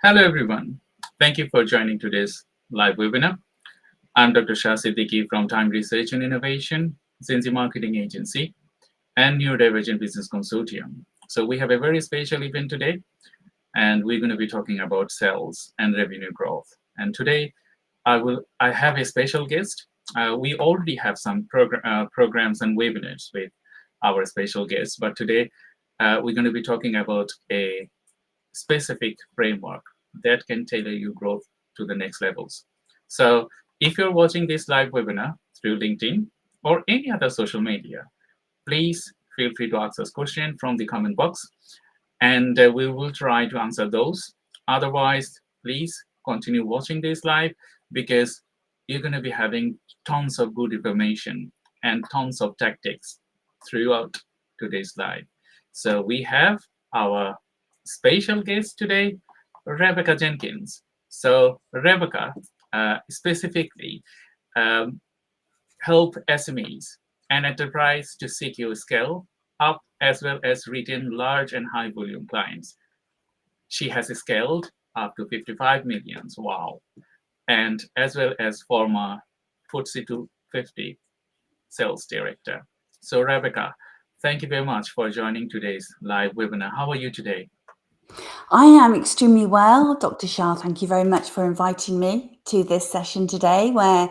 Hello, everyone. Thank you for joining today's live webinar. I'm Dr. Shah Siddiqui from Time Research and Innovation, Zinzi Marketing Agency, and Neurodivergent Business Consortium. So we have a very special event today, and we're going to be talking about sales and revenue growth. And today, I have a special guest. We already have some programs and webinars with our special guests, but today we're going to be talking about a specific framework that can tailor your growth to the next levels. So if you're watching this live webinar through LinkedIn or any other social media, please feel free to ask us questions from the comment box, and we will try to answer those. Otherwise, please continue watching this live because you're going to be having tons of good information and tons of tactics throughout today's live. So we have our special guest today, Rebecca Jenkins. So Rebecca specifically help SMEs and enterprise to secure scale up as well as retain large and high volume clients. She has scaled up to 55 millions, wow, and as well as former FTSE 250 sales director. So Rebecca, thank you very much for joining today's live webinar. How are you today? I am extremely well, Dr. Shah. Thank you very much for inviting me to this session today, where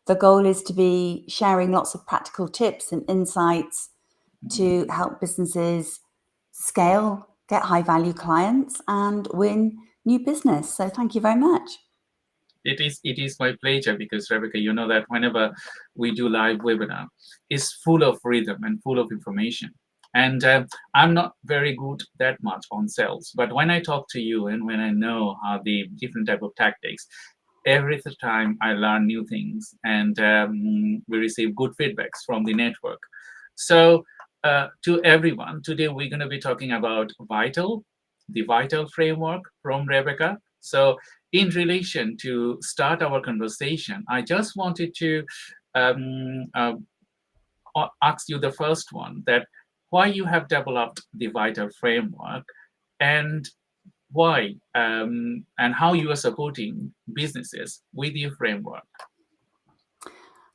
the goal is to be sharing lots of practical tips and insights to help businesses scale, get high value clients, and win new business. So thank you very much. It is my pleasure because Rebecca, you know that whenever we do live webinar, it's full of rhythm and full of information. And I'm not very good that much on sales, but when I talk to you and when I know how the different type of tactics, every time I learn new things, and we receive good feedbacks from the network. So to everyone, today we're going to be talking about V.I.T.A.L, the V.I.T.A.L framework from Rebecca. So in relation to start our conversation, I just wanted to ask you the first one, that why you have developed the V.I.T.A.L framework, and why and how you are supporting businesses with your framework.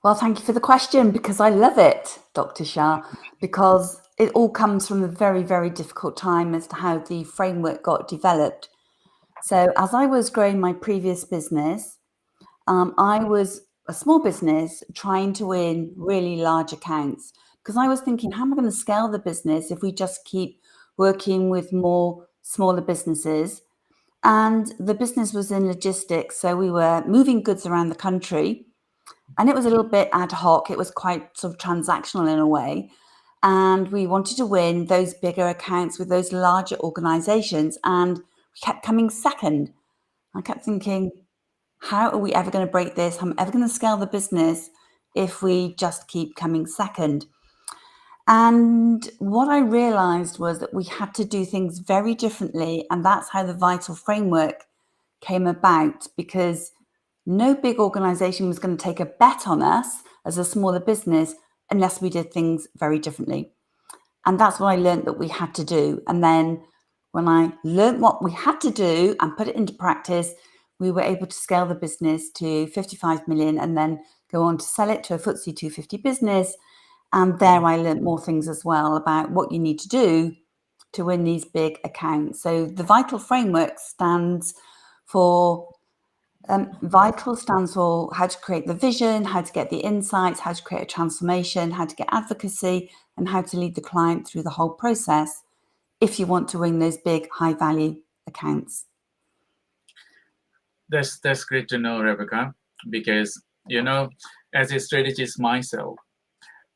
Well, thank you for the question, because I love it, Dr. Shah, because it all comes from a very, very difficult time as to how the framework got developed. So as I was growing my previous business, I was a small business trying to win really large accounts, because I was thinking, how am I going to scale the business if we just keep working with more smaller businesses? And the business was in logistics. So we were moving goods around the country, and it was a little bit ad hoc. It was quite sort of transactional in a way. And we wanted to win those bigger accounts with those larger organizations. And we kept coming second. I kept thinking, how are we ever going to break this? How am I ever going to scale the business if we just keep coming second? And what I realized was that we had to do things very differently. And that's how the V.I.T.A.L framework came about, because no big organization was going to take a bet on us as a smaller business unless we did things very differently. And that's what I learned that we had to do. And then when I learned what we had to do and put it into practice, we were able to scale the business to 55 million and then go on to sell it to a FTSE 250 business. And there I learned more things as well about what you need to do to win these big accounts. So the V.I.T.A.L framework stands for V.I.T.A.L stands for how to create the vision, how to get the insights, how to create a transformation, how to get advocacy, and how to lead the client through the whole process if you want to win those big, high-value accounts. That's great to know, Rebecca, because, you know, as a strategist myself,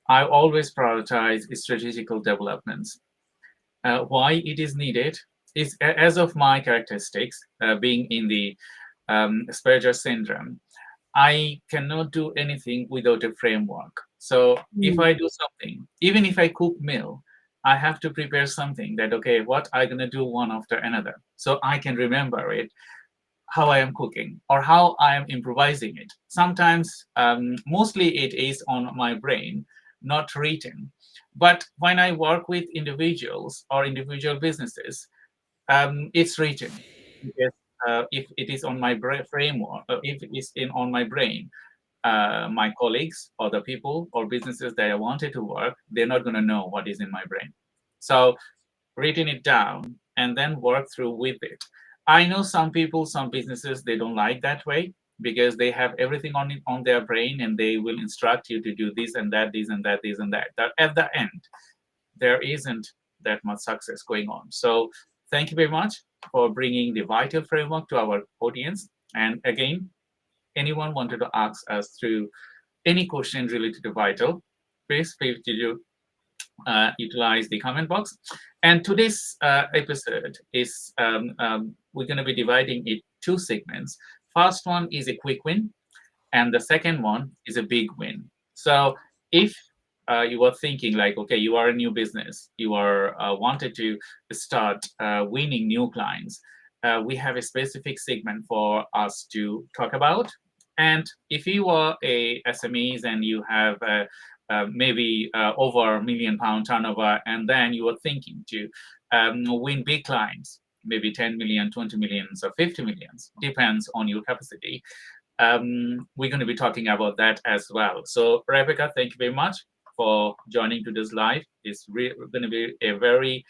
I always prioritize strategical developments. Why it is needed is, as of my characteristics, being in the Asperger syndrome, I cannot do anything without a framework. So if I do something, even if I cook meal, I have to prepare something that, okay, what I'm going to do one after another, so I can remember it, how I am cooking or how I am improvising it. Sometimes, mostly it is on my brain, not written. But when I work with individuals or individual businesses, it's written. Because if it is on my framework, if it is on my brain, my colleagues or the people or businesses that I wanted to work, they're not going to know what is in my brain. So written it down and then work through with it. I know some people, some businesses, they don't like that way because they have everything on their brain and they will instruct you to do this and that, this and that, this and that. That at the end, there isn't that much success going on. So thank you very much for bringing the V.I.T.A.L framework to our audience. And again, anyone wanted to ask us through any question related to V.I.T.A.L, please feel free to utilize the comment box. And today's episode is we're going to be dividing it 2 segments. First one is a quick win, and the second one is a big win. So if you are thinking like, okay, you are a new business, you are wanted to start winning new clients, we have a specific segment for us to talk about. And if you are a SMEs and you have maybe over £1 million turnover, and then you are thinking to win big clients, maybe 10 million, 20 millions, or 50 millions, depends on your capacity. We're going to be talking about that as well. So Rebecca, thank you very much for joining today's live. It's going to be a very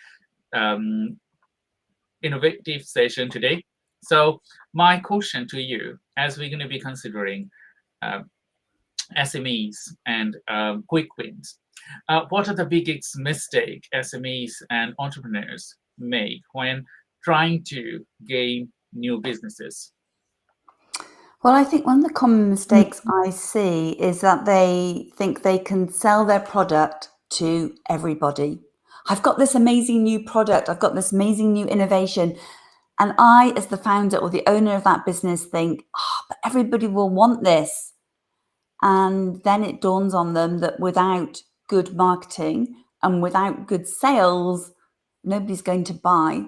innovative session today. So my question to you, as we're going to be considering SMEs and quick wins, what are the biggest mistake SMEs and entrepreneurs make when trying to gain new businesses? Well, I think one of the common mistakes I see is that they think they can sell their product to everybody. I've got this amazing new product. I've got this amazing new innovation. And I, as the founder or the owner of that business, think, oh, but everybody will want this. And then it dawns on them that without good marketing and without good sales, nobody's going to buy.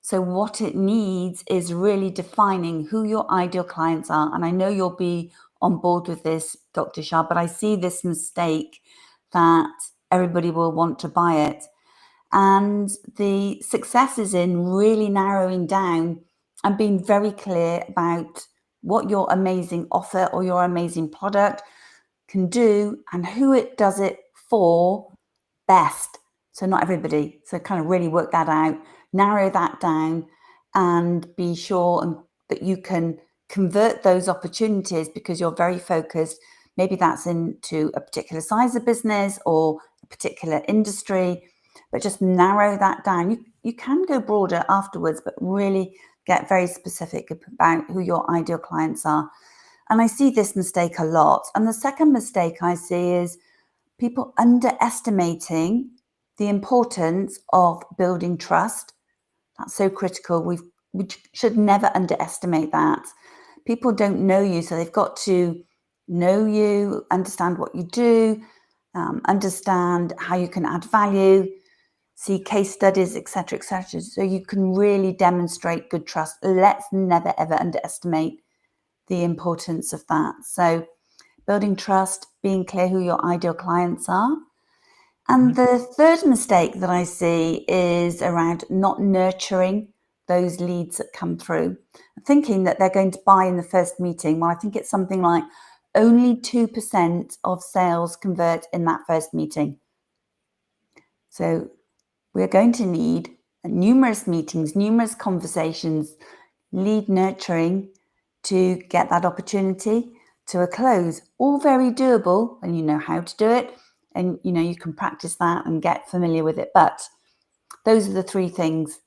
So what it needs is really defining who your ideal clients are. And I know you'll be on board with this, Dr. Shah, but I see this mistake that everybody will want to buy it. And the success is in really narrowing down and being very clear about what your amazing offer or your amazing product can do and who it does it for best. So not everybody. So kind of really work that out, narrow that down, and be sure that you can convert those opportunities because you're very focused. Maybe that's into a particular size of business or a particular industry, but just narrow that down. You can go broader afterwards, but really get very specific about who your ideal clients are. And I see this mistake a lot. And the second mistake I see is people underestimating the importance of building trust. That's so critical. We should never underestimate that. People don't know you, so they've got to know you, understand what you do, understand how you can add value, see case studies, etc., etc. So you can really demonstrate good trust. Let's never, ever underestimate the importance of that. So building trust, being clear who your ideal clients are. And the third mistake that I see is around not nurturing those leads that come through, thinking that they're going to buy in the first meeting. Well, I think it's something like only 2% of sales convert in that first meeting. So we're going to need numerous meetings, numerous conversations, lead nurturing to get that opportunity to a close. All very doable, and you know how to do it, and you know you can practice that and get familiar with it. But those are the 3 things: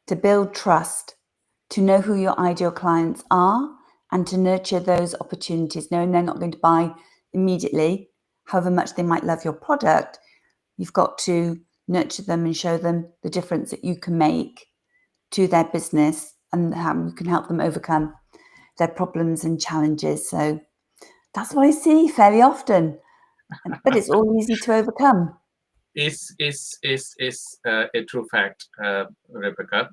to build trust, to know who your ideal clients are, and to nurture those opportunities, knowing they're not going to buy immediately, however much they might love your product. You've got to nurture them and show them the difference that you can make to their business and how you can help them overcome their problems and challenges. So that's what I see fairly often, but it's all easy to overcome. Is a true fact, Rebecca.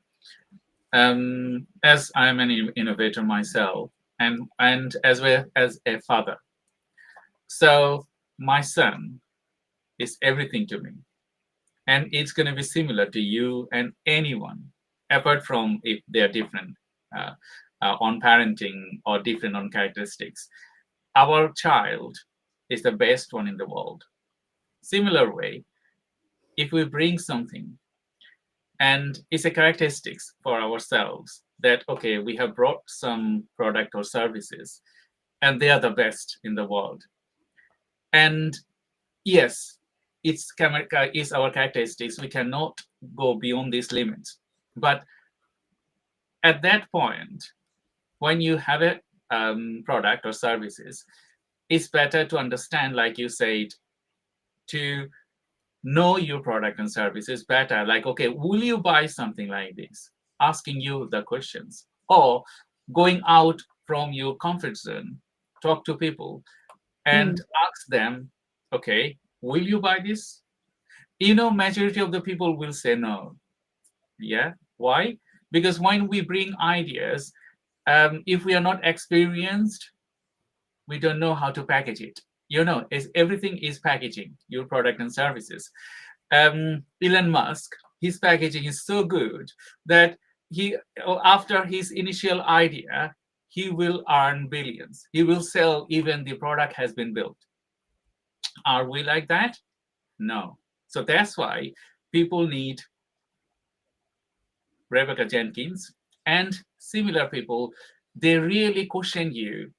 As I'm an innovator myself, and as well as a father, so my son is everything to me, and it's going to be similar to you and anyone, apart from if they are different on parenting or different on characteristics. Our child is the best one in the world. Similar way, if we bring something and it's a characteristics for ourselves that, okay, we have brought some product or services and they are the best in the world. And yes, it's our characteristics. We cannot go beyond these limits. But at that point, when you have a product or services, it's better to understand, like you said, to know your product and services better. Like, okay, will you buy something like this? Asking you the questions, or going out from your comfort zone, talk to people and ask them, okay, will you buy this? Majority of the people will say no. Yeah. Why? Because when we bring ideas, if we are not experienced, we don't know how to package it. Everything is packaging your product and services. Elon Musk, his packaging is so good that after his initial idea, he will earn billions. He will sell even the product has been built. Are we like that? No. So that's why people need Rebecca Jenkins and similar people. They really question you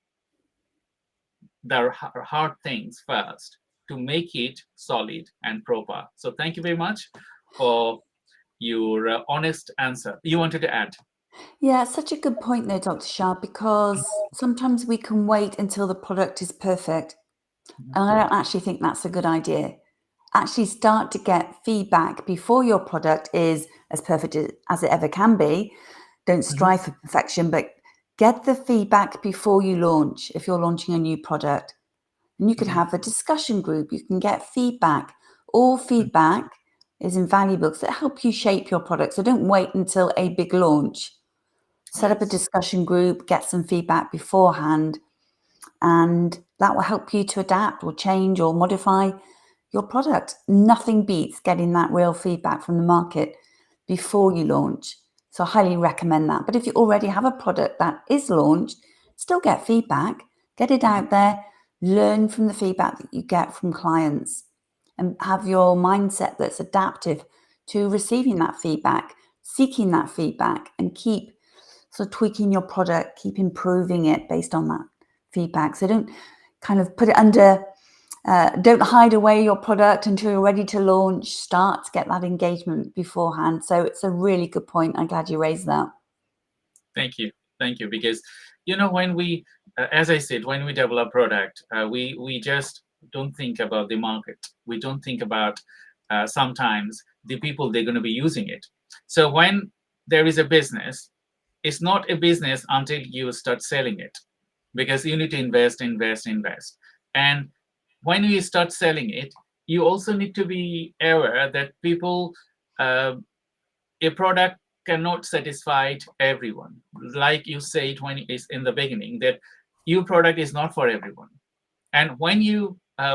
the hard things first to make it solid and proper. So thank you very much for your honest answer. You wanted to add? Yeah, such a good point there, Dr. Shah, because sometimes we can wait until the product is perfect. And I don't actually think that's a good idea. Actually start to get feedback before your product is as perfect as it ever can be. Don't strive for perfection, but get the feedback before you launch, if you're launching a new product. And you could have a discussion group. You can get feedback. All feedback is invaluable because it helps you shape your product. So don't wait until a big launch. Set up a discussion group, get some feedback beforehand, and that will help you to adapt or change or modify your product. Nothing beats getting that real feedback from the market before you launch. So I highly recommend that. But if you already have a product that is launched, still get feedback, get it out there, learn from the feedback that you get from clients, and have your mindset that's adaptive to receiving that feedback, seeking that feedback, and keep sort of tweaking your product, keep improving it based on that feedback. So don't kind of put it under, don't hide away your product until you're ready to launch. Start to get that engagement beforehand. So it's a really good point. I'm glad you raised that. Thank you. Thank you. Because, when we, as I said, when we develop product, we just don't think about the market. We don't think about sometimes the people they're going to be using it. So when there is a business, it's not a business until you start selling it, because you need to invest. And when you start selling it, you also need to be aware that people, a product cannot satisfy everyone. Like you said when it's in the beginning, that your product is not for everyone. And when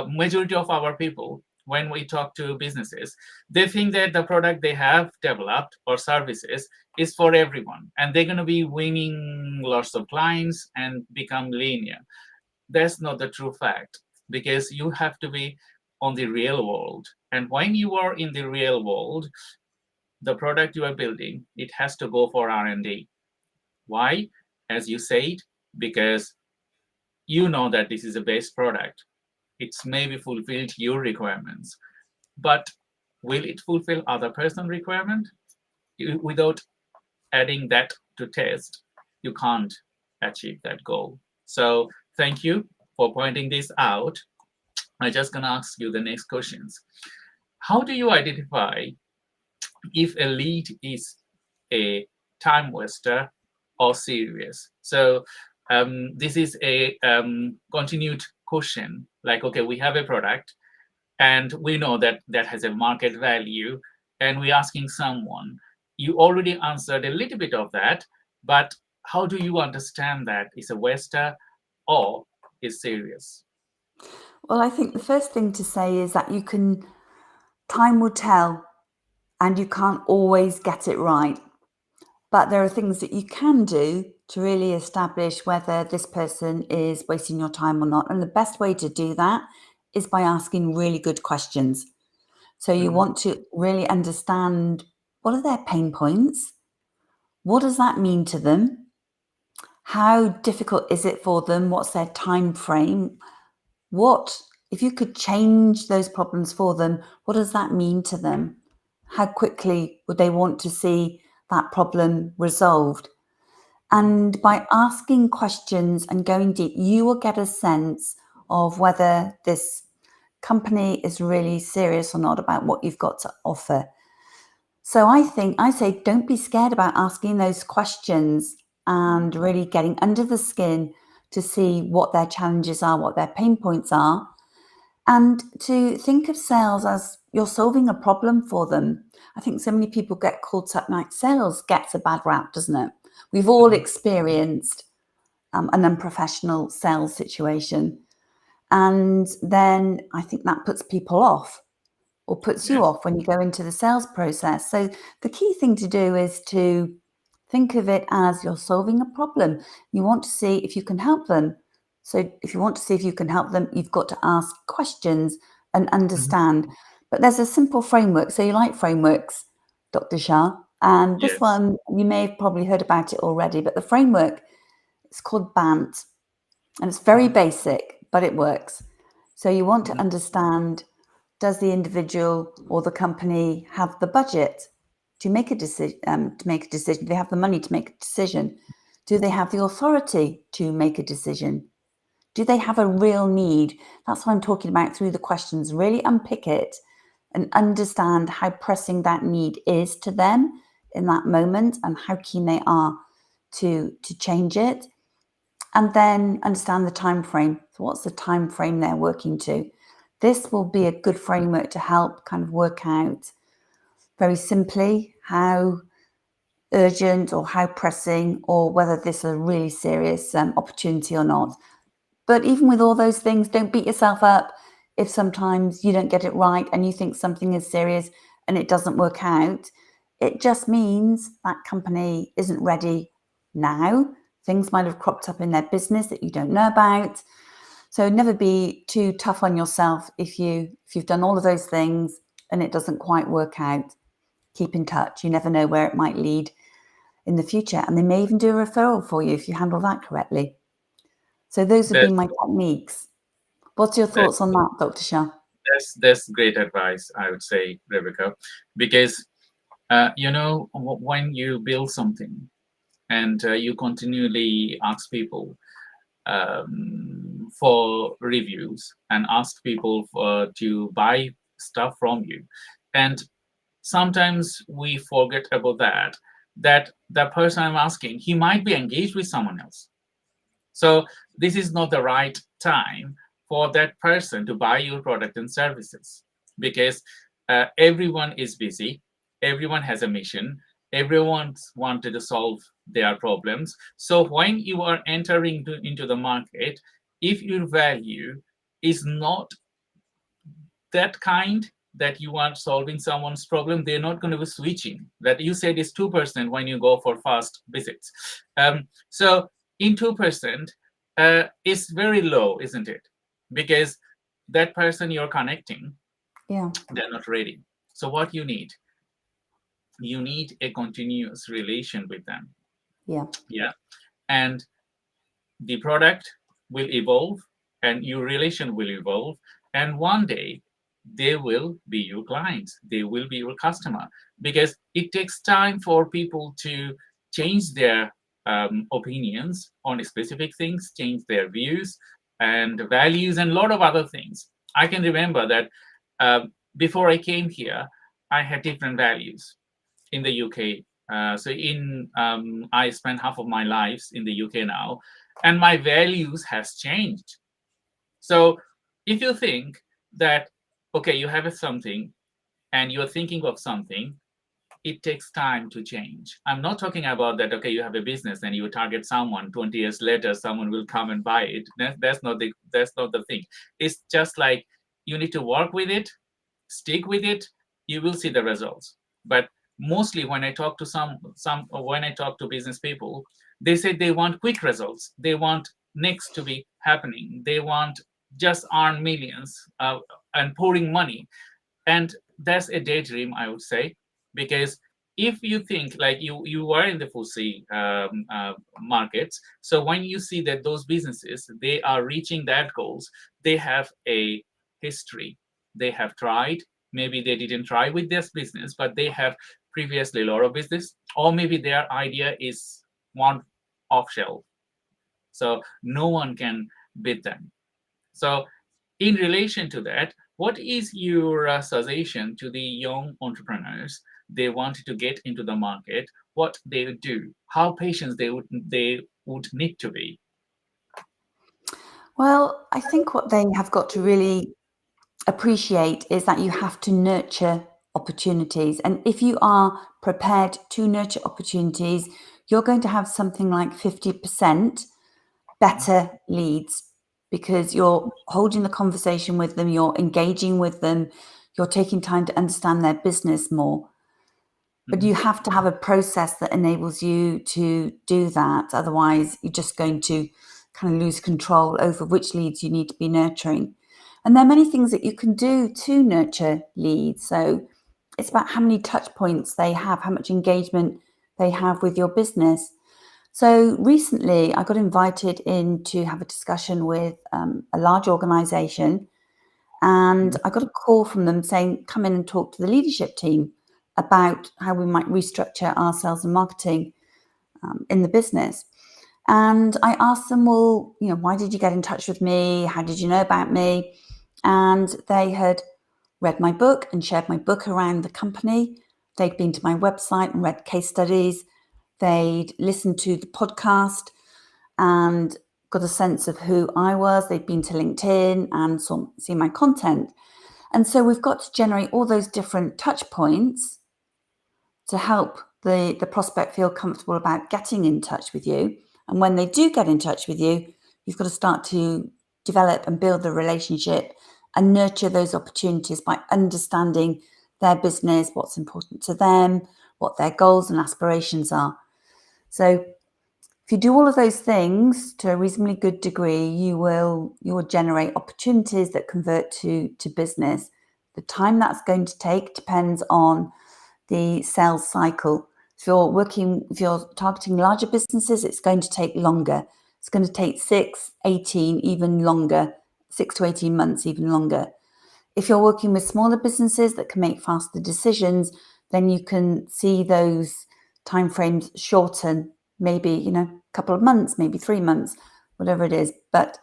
majority of our people, when we talk to businesses, they think that the product they have developed or services is for everyone, and they're going to be winning lots of clients and become linear. That's not the true fact, because you have to be on the real world. And when you are in the real world, the product you are building, it has to go for R&D. Why? As you said, because you know that this is a base product. It's maybe fulfilled your requirements, but will it fulfill other person's requirement? Without adding that to test, you can't achieve that goal. So thank you for pointing this out. I'm just going to ask you the next questions. How do you identify if a lead is a time waster or serious? So this is a continued question. Like, okay, we have a product and we know that that has a market value, and we're asking someone. You already answered a little bit of that, but how do you understand that is a waster or is serious? Well, I think the first thing to say is that time will tell, and you can't always get it right. But there are things that you can do to really establish whether this person is wasting your time or not. And the best way to do that is by asking really good questions. So you want to really understand, what are their pain points? What does that mean to them? How difficult is it for them? What's their time frame? What, if you could change those problems for them, what does that mean to them? How quickly would they want to see that problem resolved? And by asking questions and going deep, you will get a sense of whether this company is really serious or not about what you've got to offer. So I say, don't be scared about asking those questions and really getting under the skin to see what their challenges are, what their pain points are, and to think of sales as you're solving a problem for them. I think so many people get caught up, like sales gets a bad rap, doesn't it? We've all experienced an unprofessional sales situation. And then I think that puts people off, or puts you off when you go into the sales process. So the key thing to do is to think of it as you're solving a problem. You want to see if you can help them. So if you want to see if you can help them, you've got to ask questions and understand. But there's a simple framework. So you like frameworks, Dr. Shah. And this one, you may have probably heard about it already, but the framework is called BANT. And it's very basic, but it works. So you want to understand, does the individual or the company have the budget to make a decision? Do they have the money to make a decision? Do they have the authority to make a decision? Do they have a real need? That's what I'm talking about through the questions. Really unpick it and understand how pressing that need is to them in that moment and how keen they are to change it. And then understand the time frame. So what's the time frame they're working to? This will be a good framework to help kind of work out very simply how urgent or how pressing, or whether this is a really serious opportunity or not. But even with all those things, don't beat yourself up if sometimes you don't get it right and you think something is serious and it doesn't work out. It just means that company isn't ready now. Things might have cropped up in their business that you don't know about. So never be too tough on yourself if you've done all of those things and it doesn't quite work out. Keep in touch. You never know where it might lead in the future. And they may even do a referral for you if you handle that correctly. So those would be my techniques. What's your thoughts on that, Dr. Shah? That's great advice, I would say, Rebecca, because when you build something and you continually ask people for reviews and ask people to buy stuff from you, and sometimes we forget about that the person I'm asking, he might be engaged with someone else. So this is not the right time for that person to buy your product and services, because everyone is busy, everyone has a mission, everyone's wanted to solve their problems. So when you are entering into the market, if your value is not that kind that you are solving someone's problem, they're not going to be switching. That you said is 2% when you go for fast visits. So in 2%, it's very low, isn't it? Because that person you're connecting, they're not ready. So what you need a continuous relation with them. Yeah. And the product will evolve and your relation will evolve. And one day they will be your clients. They will be your customer, because it takes time for people to change their opinions on specific things, change their views and values and a lot of other things. I can remember that before I came here, I had different values in the UK. I spent half of my life in the UK now, and my values has changed. So if you think that, okay, you have something and you're thinking of something, it takes time to change. I'm not talking about that, okay, you have a business and you target someone, 20 years later, someone will come and buy it. That's not the thing. It's just like you need to work with it, stick with it, you will see the results. But mostly when I talk to when I talk to business people, they say they want quick results. They want next to be happening. They want just earn millions and pouring money. And that's a daydream, I would say, because if you think like you are in the FTSE markets, so when you see that those businesses, they are reaching that goals, they have a history. They have tried. Maybe they didn't try with this business, but they have previously a lot of business, or maybe their idea is one off shelf. So no one can beat them. So in relation to that, what is your suggestion to the young entrepreneurs? They want to get into the market, what they would do, how patient they would need to be? Well, I think what they have got to really appreciate is that you have to nurture opportunities. And if you are prepared to nurture opportunities, you're going to have something like 50% better leads because you're holding the conversation with them, you're engaging with them, you're taking time to understand their business more. But you have to have a process that enables you to do that. Otherwise, you're just going to kind of lose control over which leads you need to be nurturing. And there are many things that you can do to nurture leads. So it's about how many touch points they have, how much engagement they have with your business. So recently, I got invited in to have a discussion with a large organization, and I got a call from them saying, come in and talk to the leadership team about how we might restructure our sales and marketing in the business. And I asked them, well, why did you get in touch with me? How did you know about me? And they had read my book and shared my book around the company. They'd been to my website and read case studies. They'd listened to the podcast and got a sense of who I was. They'd been to LinkedIn and seen my content. And so we've got to generate all those different touch points to help the prospect feel comfortable about getting in touch with you. And when they do get in touch with you, you've got to start to develop and build the relationship and nurture those opportunities by understanding their business, what's important to them, what their goals and aspirations are. So if you do all of those things to a reasonably good degree, you will generate opportunities that convert to business. The time that's going to take depends on the sales cycle. If you're targeting larger businesses, it's going to take longer. It's going to take 6 to 18 months, even longer. If you're working with smaller businesses that can make faster decisions, then you can see those timeframes shorten, maybe, a couple of months, maybe 3 months, whatever it is. But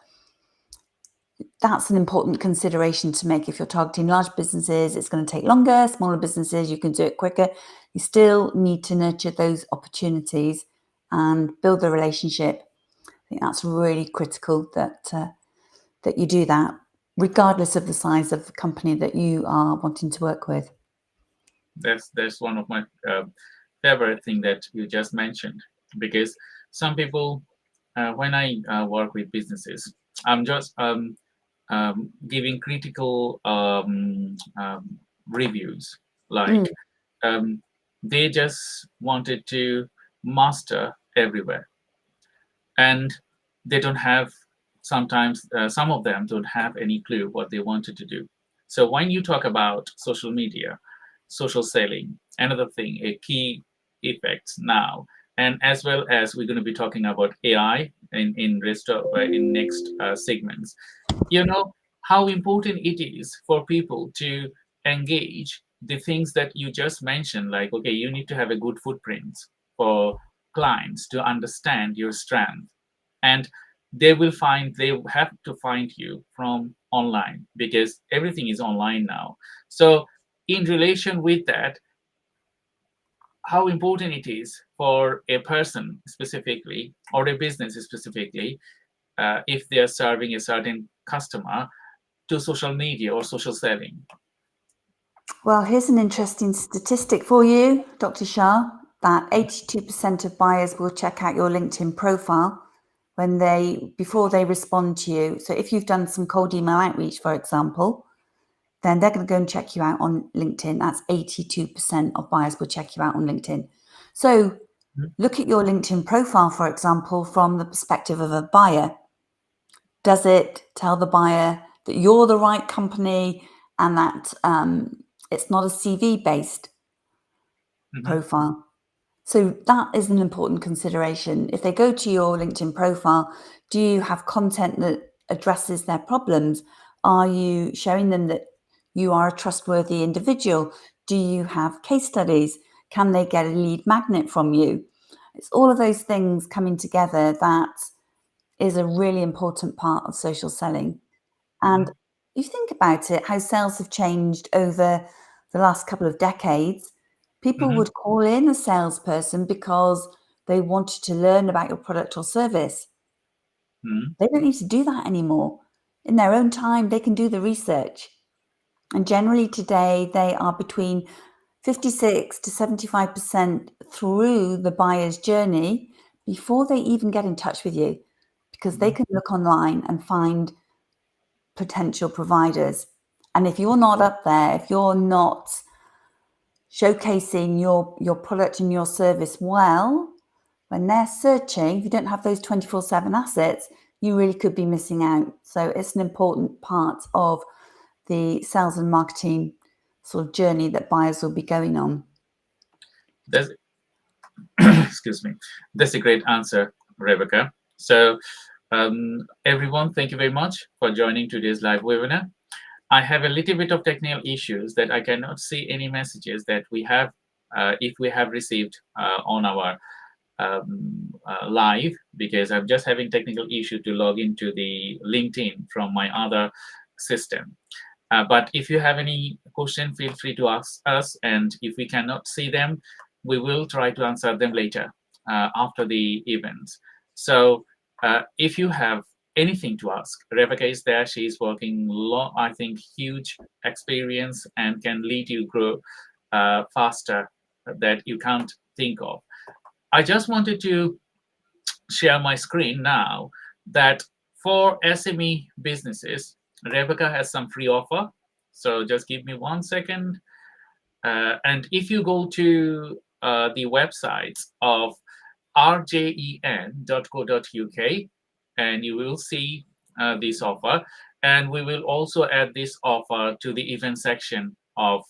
that's an important consideration to make. If you're targeting large businesses, it's going to take longer. Smaller businesses, you can do it quicker. You still need to nurture those opportunities and build the relationship. I think that's really critical that you do that, regardless of the size of the company that you are wanting to work with. That's one of my favorite thing that you just mentioned, because some people, when I work with businesses, I'm just giving critical reviews, like they just wanted to master everywhere, and they don't have, sometimes some of them don't have any clue what they wanted to do. So when you talk about social media, social selling, another thing, a key effects now, and as well as we're going to be talking about AI in next segments. How important it is for people to engage the things that you just mentioned, like, okay, you need to have a good footprint for clients to understand your strength, and they have to find you from online, because everything is online now. So in relation with that, how important it is for a person specifically, or a business specifically, if they are serving a certain customer, to social media or social selling? Well, here's an interesting statistic for you, Dr. Shah, that 82% of buyers will check out your LinkedIn profile before they respond to you. So if you've done some cold email outreach, for example, then they're going to go and check you out on LinkedIn. That's 82% of buyers will check you out on LinkedIn. So look at your LinkedIn profile, for example, from the perspective of a buyer. Does it tell the buyer that you're the right company and that it's not a CV-based profile? So that is an important consideration. If they go to your LinkedIn profile, do you have content that addresses their problems? Are you showing them that you are a trustworthy individual? Do you have case studies? Can they get a lead magnet from you? It's all of those things coming together that is a really important part of social selling. And you think about it, how sales have changed over the last couple of decades. People would call in a salesperson because they wanted to learn about your product or service. They don't need to do that anymore. In their own time, they can do the research. And generally today, they are between 56 to 75% through the buyer's journey before they even get in touch with you, because they can look online and find potential providers. And if you're not up there, if you're not showcasing your product and your service well, when they're searching, if you don't have those 24/7 assets, you really could be missing out. So it's an important part of the sales and marketing sort of journey that buyers will be going on. That's, excuse me. That's a great answer, Rebecca. So everyone, thank you very much for joining today's live webinar. I have a little bit of technical issues that I cannot see any messages that we have, if we have received on our live, because I'm just having technical issue to log into the LinkedIn from my other system. But if you have any question, feel free to ask us, and if we cannot see them, we will try to answer them later after the event. So if you have anything to ask, Rebecca is there. She is working I think huge experience and can lead you grow faster that you can't think of. I just wanted to share my screen now that for SME businesses, Rebecca has some free offer. So just give me 1 second. And if you go to the website of RJEN.co.uk, and you will see this offer. And we will also add this offer to the event section of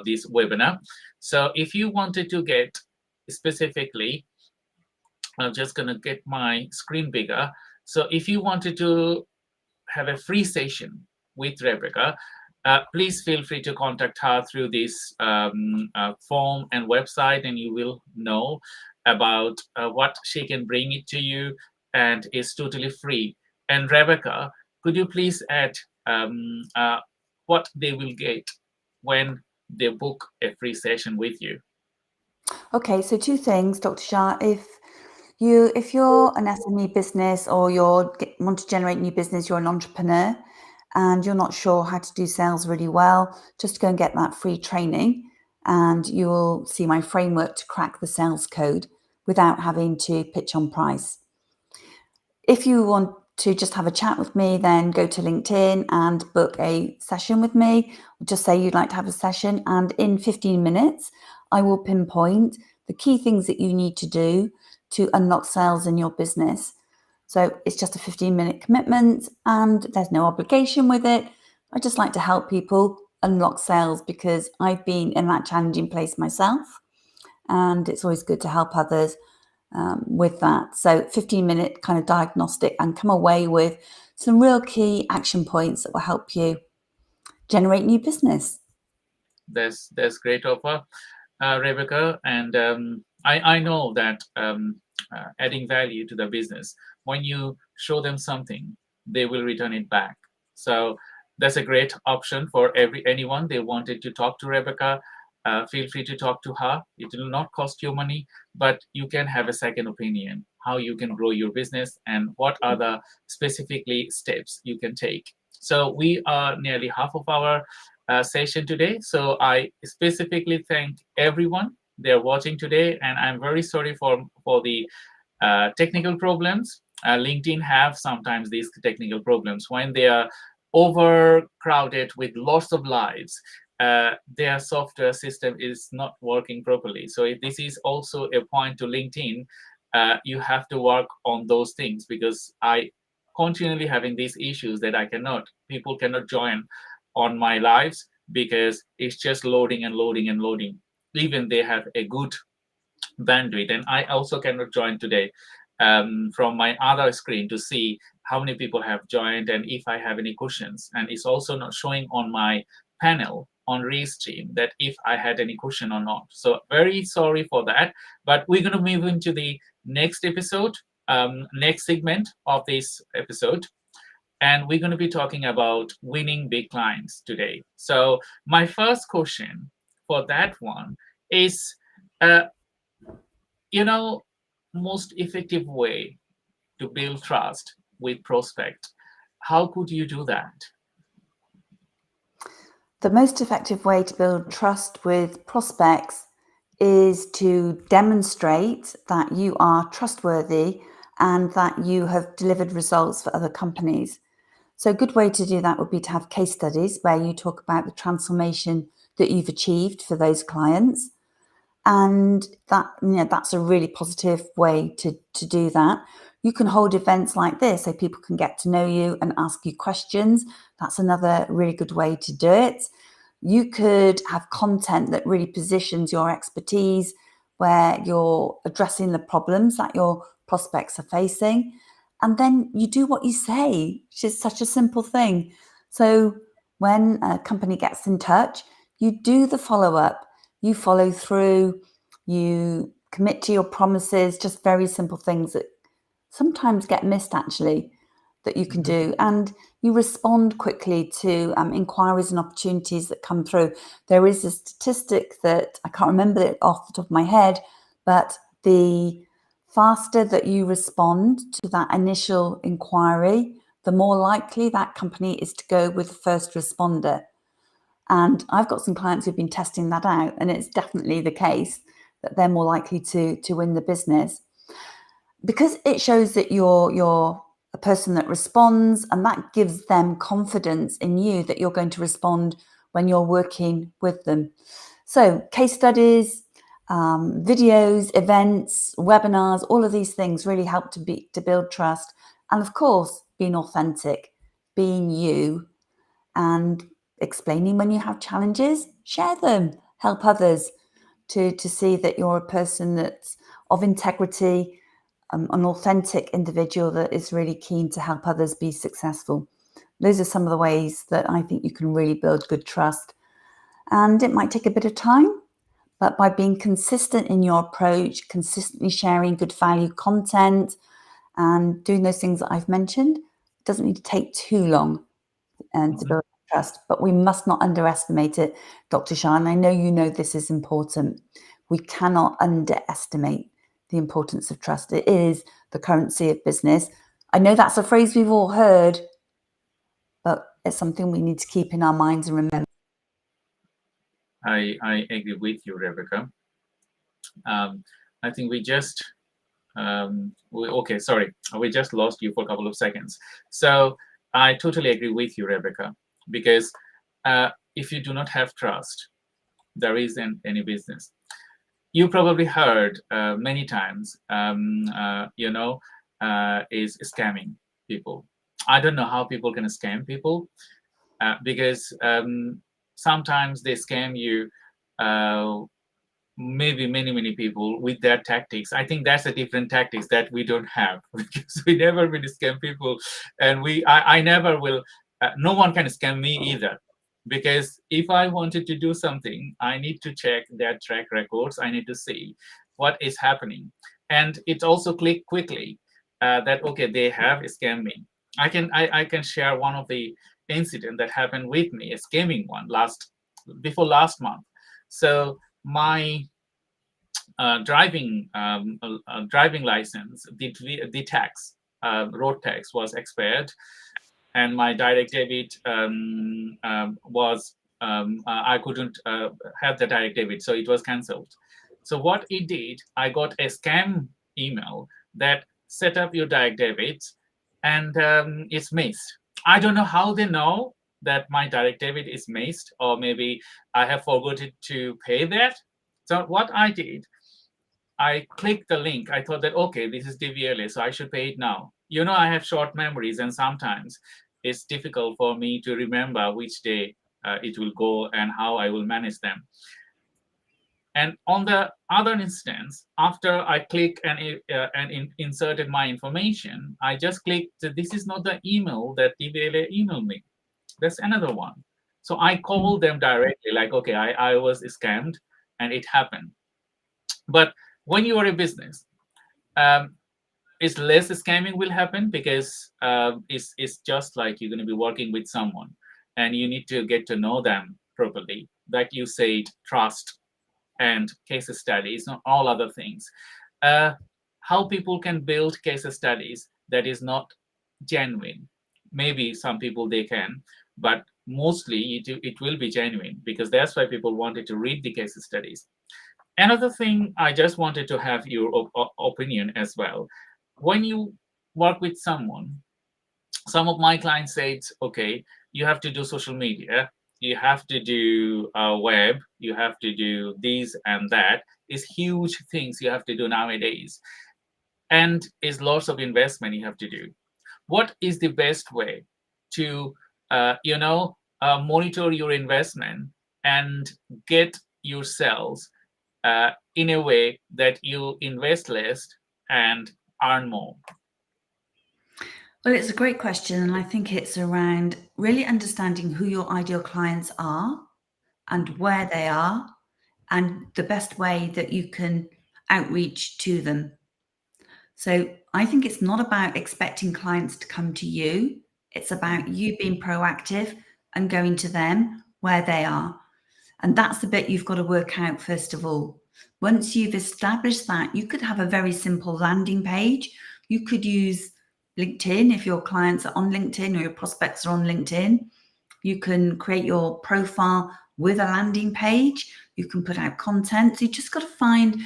this webinar. So if you wanted to get specifically, I'm just going to get my screen bigger. So if you wanted to have a free session with Rebecca, please feel free to contact her through this form and website, and you will know about what she can bring it to you, and it's totally free. And Rebecca, could you please add what they will get when they book a free session with you? Okay, so 2 things, Dr. Shah. If you're an SME business or want to generate new business, you're an entrepreneur and you're not sure how to do sales really well, just go and get that free training and you will see my framework to crack the sales code without having to pitch on price. If you want to just have a chat with me, then go to LinkedIn and book a session with me. Just say you'd like to have a session, and in 15 minutes, I will pinpoint the key things that you need to do to unlock sales in your business. So it's just a 15-minute commitment and there's no obligation with it. I just like to help people unlock sales because I've been in that challenging place myself, and it's always good to help others with that. So 15-minute kind of diagnostic, and come away with some real key action points that will help you generate new business. That's great offer, Rebecca. And I know that adding value to the business, when you show them something, they will return it back. So that's a great option for anyone. They wanted to talk to Rebecca. Feel free to talk to her. It will not cost you money, but you can have a second opinion, how you can grow your business and what are the specifically steps you can take. So we are nearly half of our session today. So I specifically thank everyone they're watching today, and I'm very sorry for the technical problems. LinkedIn have sometimes these technical problems when they are overcrowded with lots of lives. Their software system is not working properly. So if this is also a point to LinkedIn, you have to work on those things, because I continually having these issues that people cannot join on my lives because it's just loading and loading and loading. Even they have a good bandwidth, and I also cannot join today from my other screen to see how many people have joined and if I have any questions. And it's also not showing on my panel on Restream that if I had any question or not. So very sorry for that, but we're going to move into the next episode, next segment of this episode. And we're going to be talking about winning big clients today. So my first question for that one is, uh, most effective way to build trust with prospect. How could you do that? The most effective way to build trust with prospects is to demonstrate that you are trustworthy and that you have delivered results for other companies. So a good way to do that would be to have case studies where you talk about the transformation that you've achieved for those clients. And that's a really positive way to do that. You can hold events like this so people can get to know you and ask you questions. That's another really good way to do it. You could have content that really positions your expertise, where you're addressing the problems that your prospects are facing. And then you do what you say, which is such a simple thing. So when a company gets in touch, you do the follow-up, you follow through, you commit to your promises, just very simple things that sometimes get missed actually, that you can do. And you respond quickly to inquiries and opportunities that come through. There is a statistic that I can't remember it off the top of my head, but the faster that you respond to that initial inquiry, the more likely that company is to go with the first responder. And I've got some clients who've been testing that out, and it's definitely the case that they're more likely to win the business, because it shows that you're a person that responds, and that gives them confidence in you that you're going to respond when you're working with them. So case studies, videos, events, webinars, all of these things really help to build trust. And of course, being authentic, being you, and explaining when you have challenges, share them, help others to see that you're a person that's of integrity, an authentic individual that is really keen to help others be successful. Those are some of the ways that I think you can really build good trust. And it might take a bit of time, but by being consistent in your approach, consistently sharing good value content and doing those things that I've mentioned, it doesn't need to take too long to build trust. But we must not underestimate it, Dr. Shah, and I know you know this is important. We cannot underestimate the importance of trust. It is the currency of business. I know that's a phrase we've all heard, but it's something we need to keep in our minds and remember. I agree with you, Rebecca. I think we just we just lost you for a couple of seconds. So I totally agree with you, Rebecca, because if you do not have trust, there isn't any business. You probably heard many times, is scamming people. I don't know how people can scam people, because sometimes they scam you, maybe many people with their tactics. I think that's a different tactics that we don't have, because we never really scam people, and I never will. No one can scam me either, because if I wanted to do something, I need to check their track records. I need to see what is happening, and it also click quickly that okay, they have scammed me. I can share one of the incident that happened with me, a scamming one before last month. So my driving license, the tax, road tax was expired, and my direct debit was I couldn't have the direct debit, so it was cancelled. So what it did, I got a scam email that set up your direct debit, and it's missed. I don't know how they know that my direct debit is missed, or maybe I have forgotten to pay that. So what I did, I clicked the link. I thought that, okay, this is DVLA, so I should pay it now. I have short memories, and sometimes it's difficult for me to remember which day it will go and how I will manage them. And on the other instance, after I click and inserted my information, I just clicked that this is not the email that DVLA emailed me. That's another one. So I called them directly, like, okay, I was scammed and it happened. But when you are a business, it's less scamming will happen because it's just like you're going to be working with someone and you need to get to know them properly. Like you said, trust and case studies, not all other things. How people can build case studies that is not genuine. Maybe some people they can, but mostly it will be genuine because that's why people wanted to read the case studies. Another thing, I just wanted to have your opinion as well. When you work with someone, some of my clients said, okay, you have to do social media, you have to do web, you have to do these and that. Is huge things you have to do nowadays, and is lots of investment you have to do. What is the best way to monitor your investment and get yourselves in a way that you invest less and earn more? Well, it's a great question. And I think it's around really understanding who your ideal clients are and where they are and the best way that you can outreach to them. So I think it's not about expecting clients to come to you. It's about you being proactive and going to them where they are. And that's the bit you've got to work out first of all. Once you've established that, you could have a very simple landing page. You could use LinkedIn if your clients are on LinkedIn or your prospects are on LinkedIn. You can create your profile with a landing page. You can put out content. So you just got to find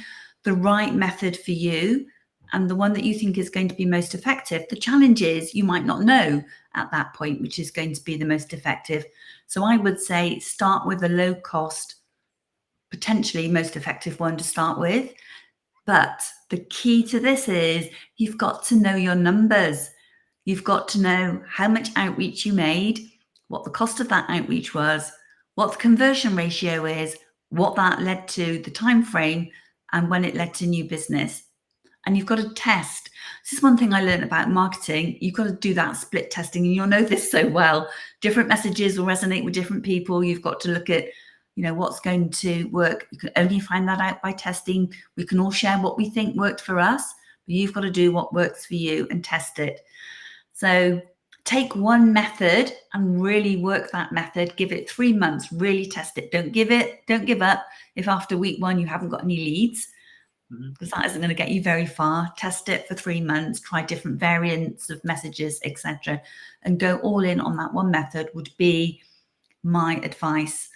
the right method for you and the one that you think is going to be most effective. The challenge is you might not know at that point which is going to be the most effective. So I would say start with a low cost, potentially most effective one to start with. But the key to this is you've got to know your numbers. You've got to know how much outreach you made, what the cost of that outreach was, what the conversion ratio is, what that led to, the time frame, and when it led to new business. And you've got to test. This is one thing I learned about marketing. You've got to do that split testing, and you'll know this so well. Different messages will resonate with different people. You've got to look at, what's going to work. You can only find that out by testing. We can all share what we think worked for us, but you've got to do what works for you and test it. So take one method and really work that method. Give it 3 months, really test it. Don't give up if after week 1 you haven't got any leads, because that isn't going to get you very far. Test it for 3 months, try different variants of messages, etc., and go all in on that one method would be my advice.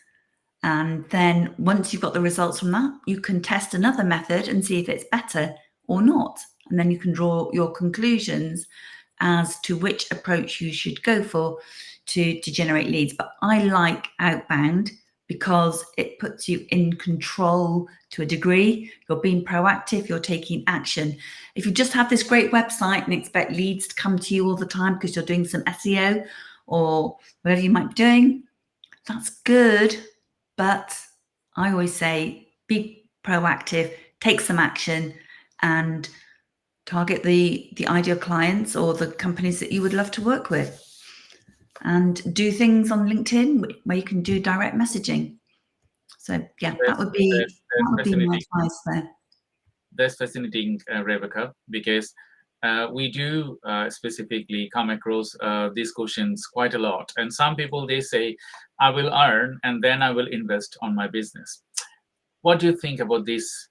And then once you've got the results from that, you can test another method and see if it's better or not. And then you can draw your conclusions as to which approach you should go for to generate leads. But I like outbound because it puts you in control to a degree. You're being proactive, you're taking action. If you just have this great website and expect leads to come to you all the time because you're doing some SEO or whatever you might be doing, that's good. But I always say, be proactive, take some action, and target the ideal clients or the companies that you would love to work with. And do things on LinkedIn where you can do direct messaging. So yeah, that would be my advice there. That's fascinating, Rebecca, because we do specifically come across these questions quite a lot. And some people, they say, I will earn and then I will invest on my business. What do you think about this?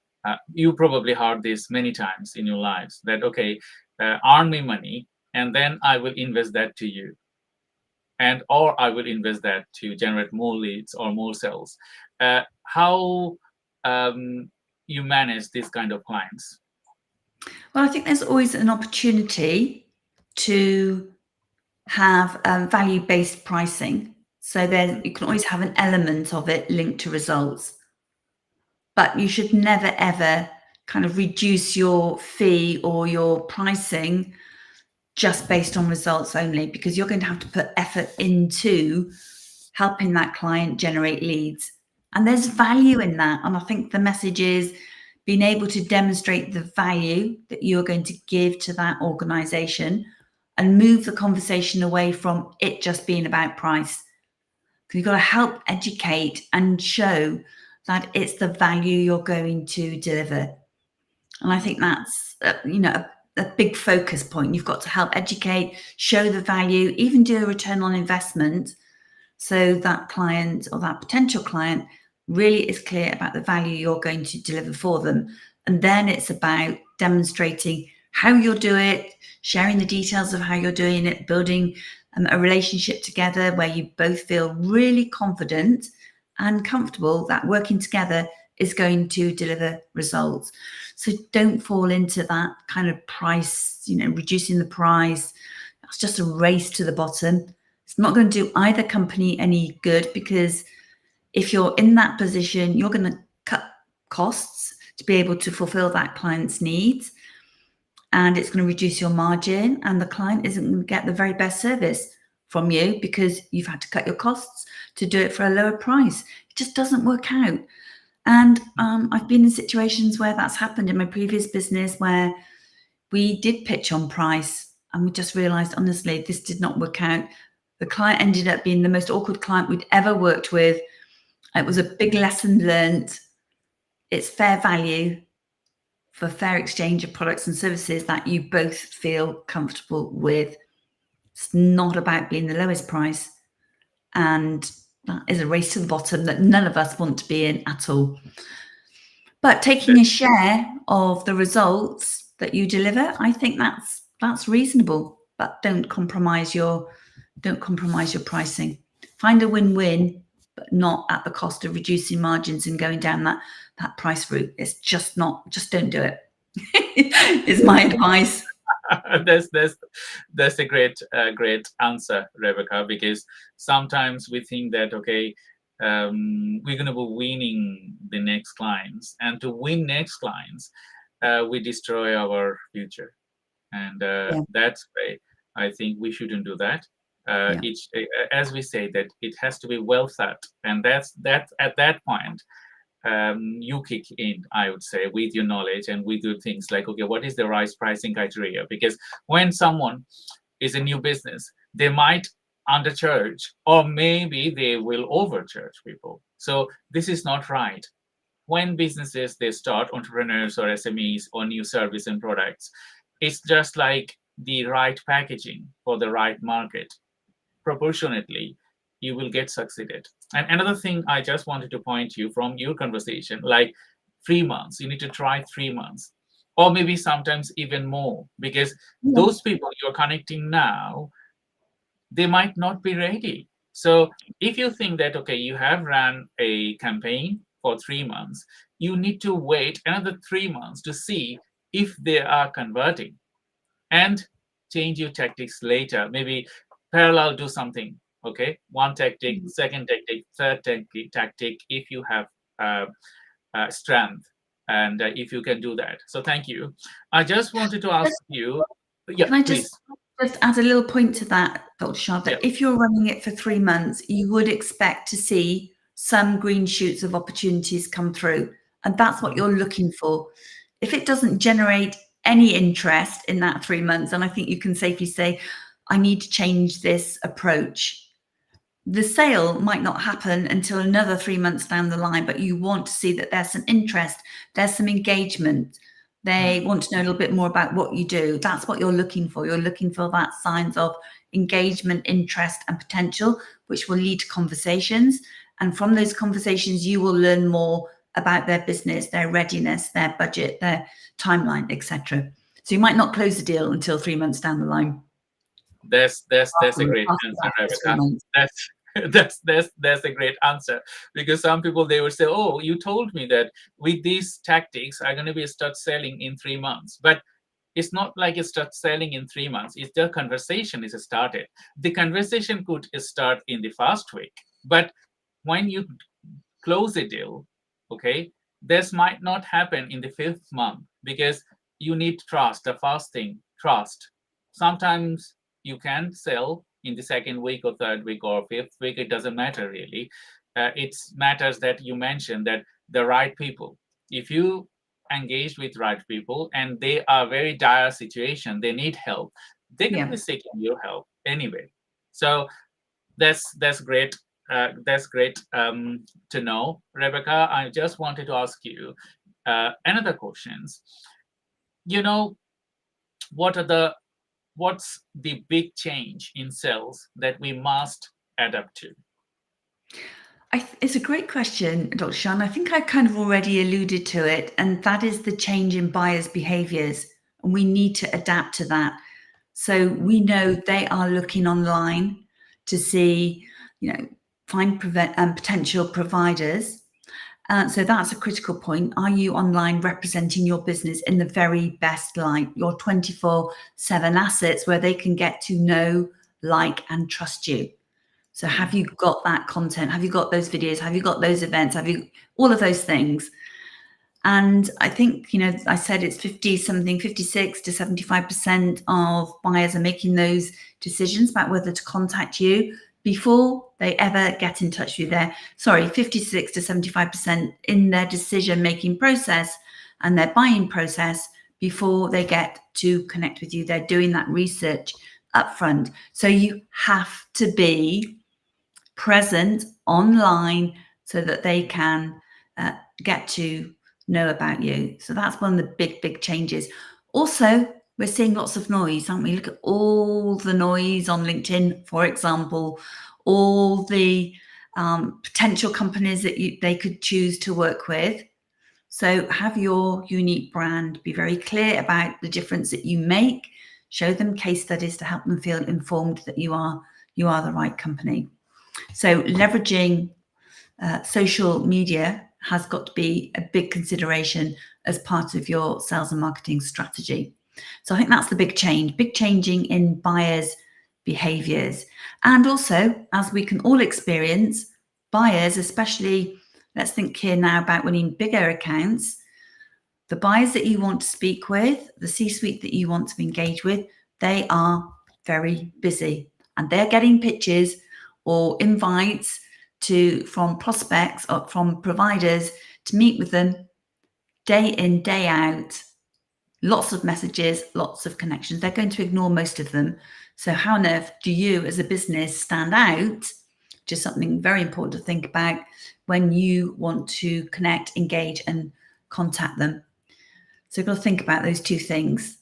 You probably heard this many times in your lives that, okay, earn me money and then I will invest that to you. And or I will invest that to generate more leads or more sales. How you manage this kind of clients? Well, I think there's always an opportunity to have value-based pricing. So then you can always have an element of it linked to results. But you should never, ever kind of reduce your fee or your pricing just based on results only, because you're going to have to put effort into helping that client generate leads. And there's value in that. And I think the message is being able to demonstrate the value that you're going to give to that organization and move the conversation away from it just being about price. Because you've got to help educate and show that it's the value you're going to deliver. And I think that's, a big focus point. You've got to help educate, show the value, even do a return on investment, so that client or that potential client really is clear about the value you're going to deliver for them. And then it's about demonstrating how you'll do it, sharing the details of how you're doing it, building a relationship together where you both feel really confident and comfortable that working together is going to deliver results. So don't fall into that kind of price, reducing the price. That's just a race to the bottom. It's not going to do either company any good, because if you're in that position, you're going to cut costs to be able to fulfill that client's needs, and it's going to reduce your margin, and the client isn't going to get the very best service from you because you've had to cut your costs to do it for a lower price. It just doesn't work out. And I've been in situations where that's happened in my previous business, where we did pitch on price and we just realized, honestly, this did not work out. The client ended up being the most awkward client we'd ever worked with. It was a big lesson learned. It's fair value for fair exchange of products and services that you both feel comfortable with. It's not about being the lowest price. And that is a race to the bottom that none of us want to be in at all. But taking a share of the results that you deliver, I think that's reasonable. But don't compromise your pricing. Find a win-win, but not at the cost of reducing margins and going down that price route. It's just don't do it. Is my advice. That's a great answer, Rebecca, because sometimes we think that, okay, we're going to be winning the next clients, and to win next clients, we destroy our future, and that's why I think we shouldn't do that. As we say, that it has to be well thought, and that's at that point you kick in, I would say, with your knowledge and with your things like, okay, what is the right pricing criteria? Because when someone is a new business, they might undercharge, or maybe they will overcharge people. So this is not right. When businesses, they start, entrepreneurs or SMEs or new service and products, it's just like the right packaging for the right market. Proportionately, you will get succeeded. And another thing I just wanted to point you from your conversation, like 3 months, you need to try 3 months, or maybe sometimes even more, because those people you're connecting now, they might not be ready. So if you think that, okay, you have run a campaign for 3 months, you need to wait another 3 months to see if they are converting, and change your tactics later. Maybe parallel do something. Okay, one tactic, second tactic, third tactic, if you have strength, and if you can do that. So thank you. I just wanted to ask you. Can I just add a little point to that, Dr. Shah, that if you're running it for 3 months, you would expect to see some green shoots of opportunities come through. And that's what you're looking for. If it doesn't generate any interest in that 3 months, and I think you can safely say, I need to change this approach. The sale might not happen until another 3 months down the line, but you want to see that there's some interest, there's some engagement. They want to know a little bit more about what you do. That's what you're looking for. You're looking for that signs of engagement, interest, and potential, which will lead to conversations. And from those conversations, you will learn more about their business, their readiness, their budget, their timeline, etc. So you might not close the deal until 3 months down the line. That's a great answer, Rebecca. That's a great answer, because some people, they would say, oh, you told me that with these tactics I'm going to be start selling in 3 months, but it's not like it starts selling in 3 months. It's the conversation is started. The conversation could start in the first week, but when you close a deal, okay, this might not happen in the 5th month, because you need trust. The first thing, trust. Sometimes you can sell in the 2nd week or 3rd week or 5th week. It doesn't matter really. It matters that you mentioned that the right people. If you engage with right people and they are very dire situation, they need help, they're going to be seeking your help anyway. So that's great. That's great to know, Rebecca. I just wanted to ask you another questions. You know, what's the big change in sales that we must adapt to? It's a great question, Dr. Shah. I think I kind of already alluded to it, and that is the change in buyers' behaviors. And we need to adapt to that. So we know they are looking online to see, find potential providers. So that's a critical point. Are you online representing your business in the very best light, your 24/7 assets where they can get to know, like, and trust you? So have you got that content? Have you got those videos? Have you got those events? Have you all of those things? And I think, I said it's 56 to 75% of buyers are making those decisions about whether to contact you before they ever get in touch with you. 56 to 75% in their decision-making process and their buying process before they get to connect with you. They're doing that research up front. So you have to be present online so that they can get to know about you. So that's one of the big changes. Also, we're seeing lots of noise, aren't we? Look at all the noise on LinkedIn, for example, all the potential companies that they could choose to work with. So have your unique brand, be very clear about the difference that you make, show them case studies to help them feel informed that you are the right company. So leveraging social media has got to be a big consideration as part of your sales and marketing strategy. So I think that's the big changing in buyers' behaviors. And also, as we can all experience, buyers, especially, let's think here now about winning bigger accounts, the buyers that you want to speak with, the C-suite that you want to engage with, they are very busy and they're getting pitches or invites from prospects or from providers to meet with them day in, day out, lots of messages, lots of connections. They're going to ignore most of them. So how on earth do you as a business stand out? Which is something very important to think about when you want to connect, engage, and contact them. So you've got to think about those two things.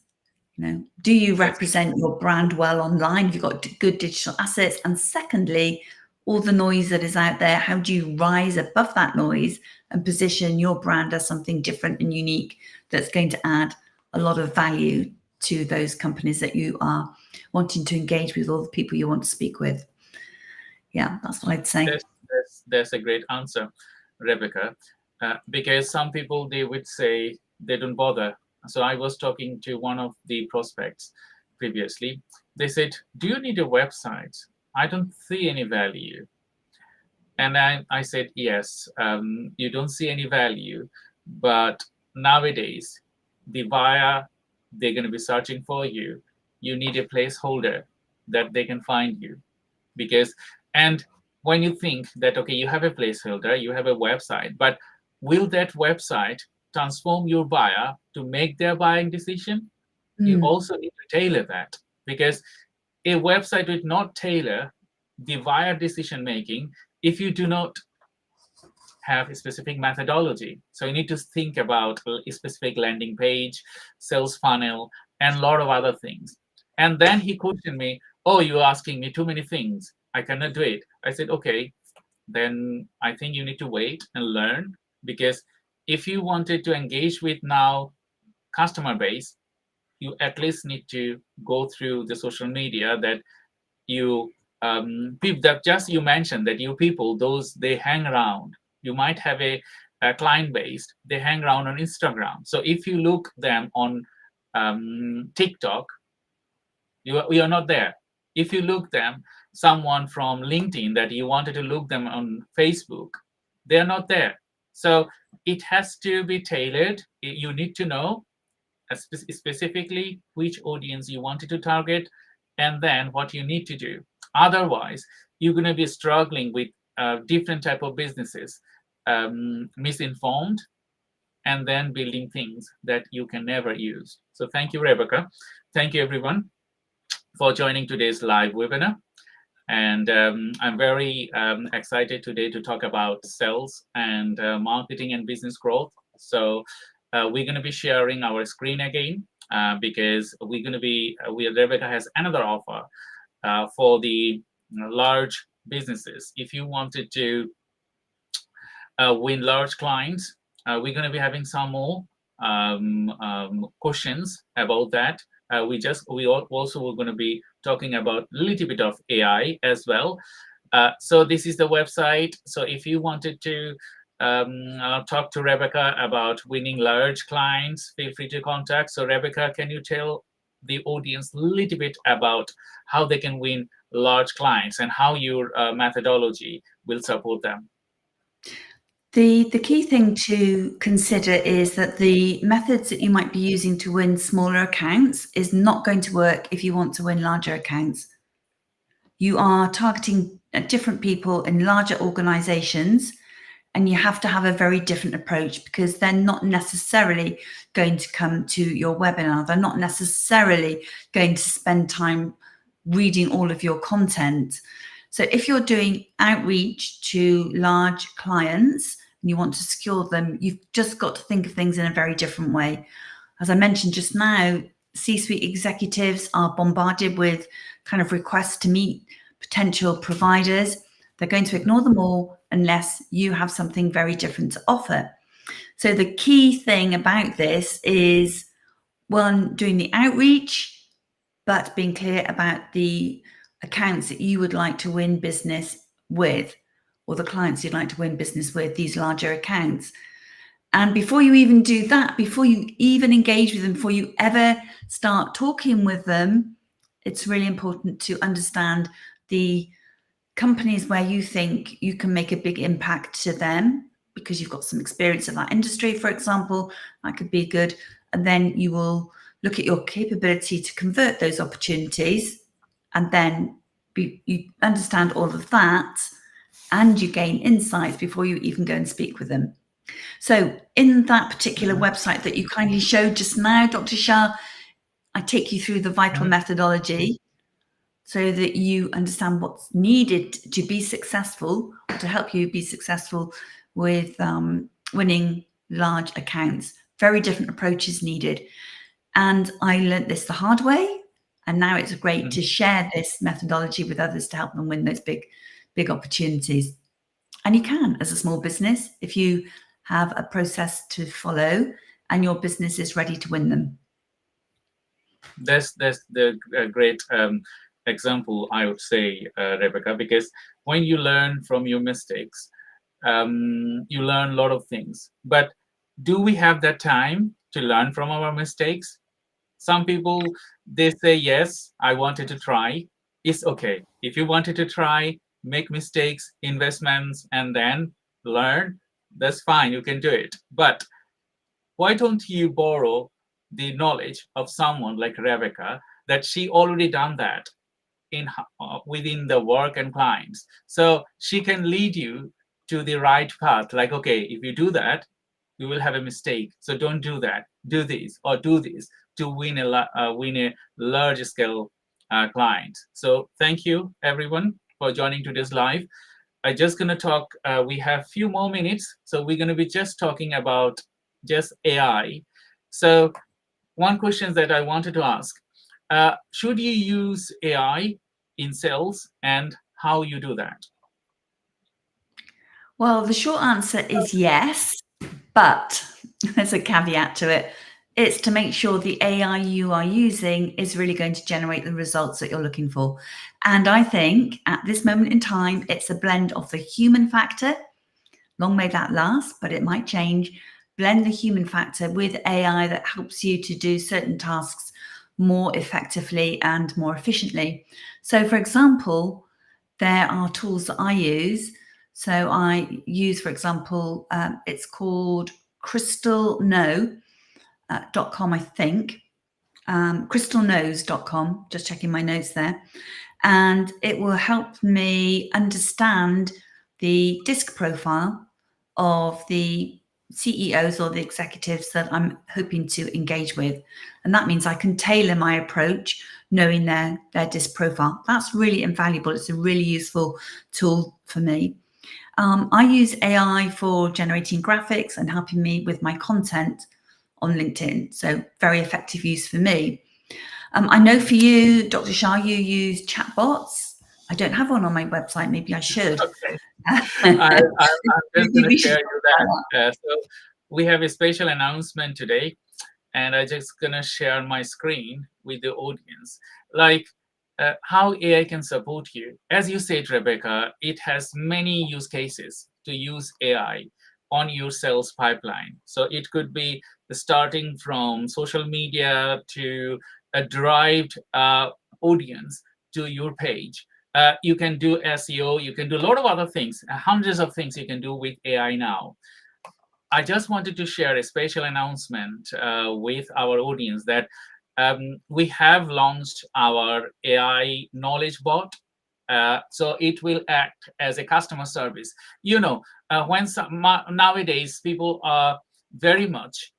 Do you represent your brand well online? Have you got good digital assets? And secondly, all the noise that is out there, how do you rise above that noise and position your brand as something different and unique that's going to add a lot of value to those companies that you are wanting to engage with, all the people you want to speak with? Yeah, that's what I'd say. That's a great answer, Rebecca, because some people, they would say they don't bother. So I was talking to one of the prospects previously. They said, do you need a website? I don't see any value. And I said, yes, you don't see any value, but nowadays, the buyer, they're going to be searching for you. You need a placeholder that they can find you. And when you think that, okay, you have a placeholder, you have a website, but will that website transform your buyer to make their buying decision? You also need to tailor that, because a website would not tailor the buyer decision making if you do not have a specific methodology. So you need to think about a specific landing page, sales funnel, and a lot of other things. And then he questioned me, oh, you're asking me too many things. I cannot do it. I said, okay, then I think you need to wait and learn, because if you wanted to engage with now customer base, you at least need to go through the social media that you people that just you mentioned, that you people, those they hang around. You might have a client base, they hang around on Instagram. So if you look them on TikTok, we are not there. If you look them, someone from LinkedIn that you wanted to look them on Facebook, they are not there. So it has to be tailored. You need to know specifically which audience you wanted to target, and then what you need to do. Otherwise, you're going to be struggling with different type of businesses, misinformed, and then building things that you can never use. So thank you, Rebecca. Thank you, everyone, for joining today's live webinar. And I'm very excited today to talk about sales and marketing and business growth. So we're going to be sharing our screen again because we're going to be, Rebecca has another offer for the large businesses. If you wanted to win large clients, we're going to be having some more questions about that. We also were going to be talking about a little bit of AI as well. So this is the website. So if you wanted to talk to Rebecca about winning large clients, feel free to contact. So Rebecca, can you tell the audience a little bit about how they can win large clients and how your methodology will support them? The key thing to consider is that the methods that you might be using to win smaller accounts is not going to work if you want to win larger accounts. You are targeting different people in larger organizations, and you have to have a very different approach because they're not necessarily going to come to your webinar. They're not necessarily going to spend time reading all of your content. So if you're doing outreach to large clients and you want to secure them, you've just got to think of things in a very different way. As I mentioned just now, C-suite executives are bombarded with kind of requests to meet potential providers. They're going to ignore them all unless you have something very different to offer. So the key thing about this is, one, doing the outreach, but being clear about the accounts that you would like to win business with, or the clients you'd like to win business with, these larger accounts. And before you even do that, before you even engage with them, before you ever start talking with them, it's really important to understand the companies where you think you can make a big impact to them because you've got some experience in that industry, for example. That could be good. And then you will look at your capability to convert those opportunities, and then you understand all of that and you gain insights before you even go and speak with them. So in that particular website that you kindly showed just now, Dr. Shah, I take you through the V.I.T.A.L methodology so that you understand what's needed to be successful, to help you be successful with winning large accounts. Very different approaches needed. And I learned this the hard way. And now it's great to share this methodology with others to help them win those big opportunities. And you can, as a small business, if you have a process to follow and your business is ready to win them. That's the great example, I would say, Rebecca, because when you learn from your mistakes, you learn a lot of things. But do we have that time to learn from our mistakes? Some people, they say, yes, I wanted to try. It's okay. If you wanted to try, make mistakes, investments, and then learn, that's fine. You can do it. But why don't you borrow the knowledge of someone like Rebecca, that she already done that within the work and clients? So she can lead you to the right path. Like, okay, if you do that, you will have a mistake. So don't do that. Do this or do this to win a large scale client. So thank you, everyone, for joining today's live. I'm just going to talk. We have a few more minutes. So we're going to be just talking about just AI. So one question that I wanted to ask, should you use AI in sales, and how you do that? Well, the short answer is yes, but there's a caveat to it. It's to make sure the AI you are using is really going to generate the results that you're looking for. And I think at this moment in time, it's a blend of the human factor. Long may that last, but it might change. blend the human factor with AI that helps you to do certain tasks more effectively and more efficiently. So, for example, there are tools that I use. So I use, for example, it's called crystalknow.com, I think. crystalknows.com, just checking my notes there. And it will help me understand the DISC profile of the CEOs or the executives that I'm hoping to engage with. And that means I can tailor my approach knowing their DISC profile. That's really invaluable. It's a really useful tool for me. I use AI for generating graphics and helping me with my content on LinkedIn. So very effective use for me. I know for you, Dr. Shah, you use chatbots. I don't have one on my website. Maybe I should. Okay. I'm just going to share you that. So we have a special announcement today, and I'm just going to share my screen with the audience. Like how AI can support you. As you said, Rebecca, it has many use cases to use AI on your sales pipeline. So it could be starting from social media to a derived audience to your page. You can do SEO, you can do a lot of other things, hundreds of things you can do with AI now. I just wanted to share a special announcement with our audience that we have launched our AI knowledge bot. So it will act as a customer service. You know, nowadays people are very much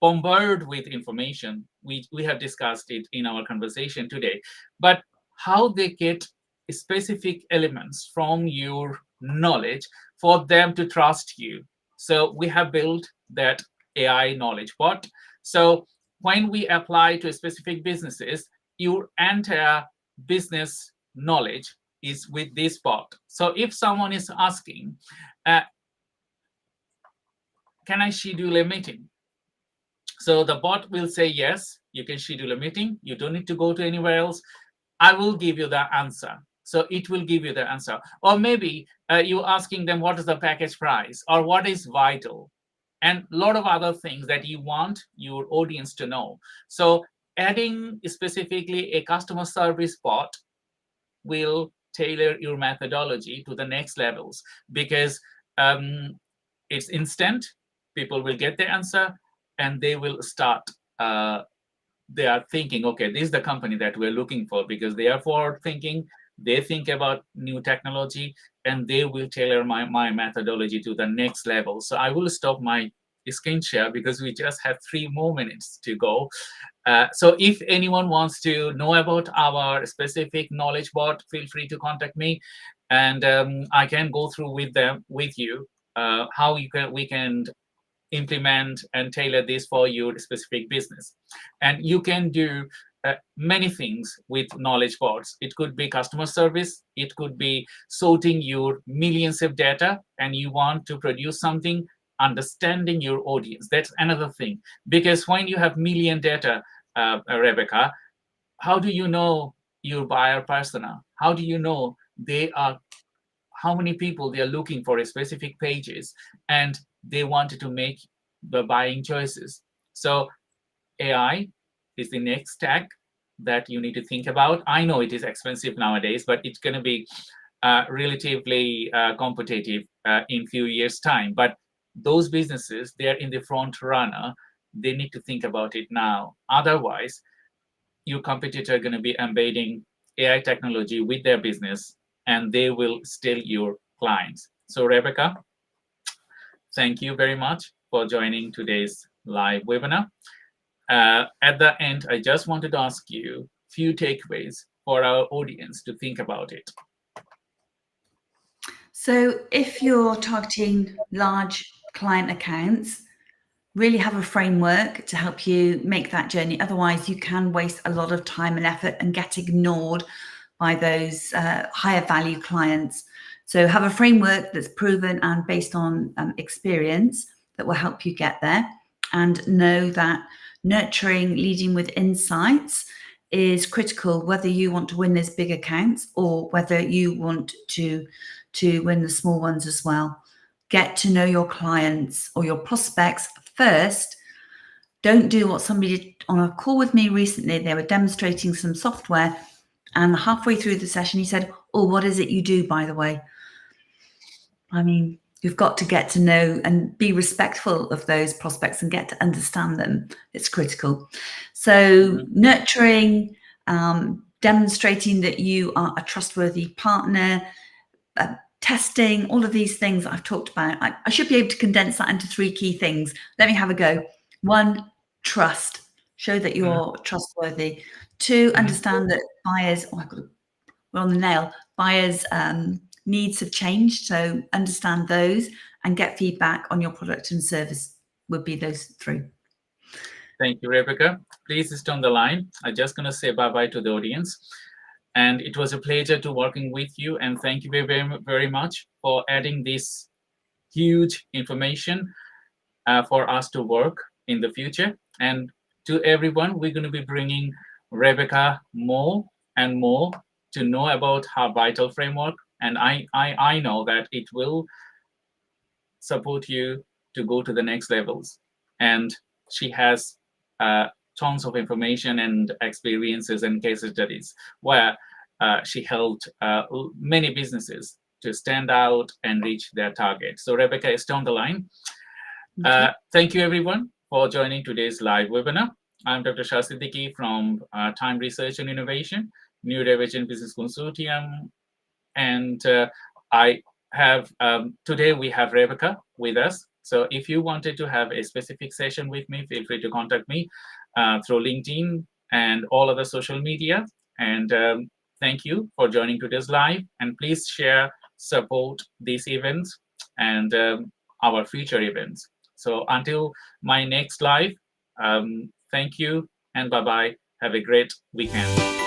bombarded with information. We have discussed it in our conversation today. But how they get specific elements from your knowledge for them to trust you. So we have built that AI knowledge bot. So when we apply to specific businesses, your entire business knowledge is with this bot. So if someone is asking, can I schedule a meeting? So the bot will say, yes, you can schedule a meeting. You don't need to go to anywhere else. I will give you the answer. So it will give you the answer. Or maybe you're asking them, what is the package price? Or what is V.I.T.A.L? And a lot of other things that you want your audience to know. So adding specifically a customer service bot will tailor your methodology to the next levels, because it's instant. People will get the answer and they will start. They are thinking, okay, this is the company that we're looking for, because they are forward thinking. They think about new technology, and they will tailor my methodology to the next level. So I will stop my screen share because we just have 3 more minutes to go. So if anyone wants to know about our specific knowledge bot, feel free to contact me, and I can go through with you how we can implement and tailor this for your specific business. And you can do many things with knowledge bots. It could be customer service. It could be sorting your millions of data, and you want to produce something, understanding your audience. That's another thing. Because when you have million data, Rebecca, how do you know your buyer persona? How do you know how many people they are looking for a specific pages, and they wanted to make the buying choices? So AI is the next tech that you need to think about. I know it is expensive nowadays, but it's going to be relatively competitive in few years' time. But those businesses, they're in the front runner. They need to think about it now. Otherwise, your competitor are going to be embedding AI technology with their business, and they will steal your clients. So Rebecca, thank you very much for joining today's live webinar. At the end, I just wanted to ask you a few takeaways for our audience to think about it. So if you're targeting large client accounts, really have a framework to help you make that journey. Otherwise, you can waste a lot of time and effort and get ignored by those higher value clients. So have a framework that's proven and based on experience that will help you get there, and know that nurturing, leading with insights is critical, whether you want to win those big accounts or whether you want to win the small ones as well. get to know your clients or your prospects first. Don't do what somebody did on a call with me recently. They were demonstrating some software, and halfway through the session, he said, "Oh, what is it you do, by the way?" I mean, you've got to get to know and be respectful of those prospects and get to understand them. It's critical. So nurturing, demonstrating that you are a trustworthy partner, testing, all of these things I've talked about. I should be able to condense that into 3 key things. Let me have a go. 1, trust. Show that you're trustworthy. 2, understand that buyers, we're on the nail, buyers' needs have changed. So understand those and get feedback on your product and service would be those 3. Thank you, Rebecca. Please stay on the line. I'm just going to say bye-bye to the audience. And it was a pleasure to working with you. And thank you very, very much for adding this huge information for us to work in the future. And to everyone, we're going to be bringing Rebecca more and more to know about her V.I.T.A.L framework. And I know that it will support you to go to the next levels. And she has tons of information and experiences and case studies where she helped many businesses to stand out and reach their target. So Rebecca is on the line. Thank you, everyone, for joining today's live webinar. I'm Dr. Shah Siddiqui from Time Research and Innovation, Neurodivergent Business Consortium. And I have, today we have Rebecca with us. So if you wanted to have a specific session with me, feel free to contact me through LinkedIn and all other social media. And thank you for joining today's live. And please share, support these events and our future events. So until my next live, thank you and bye-bye. Have a great weekend.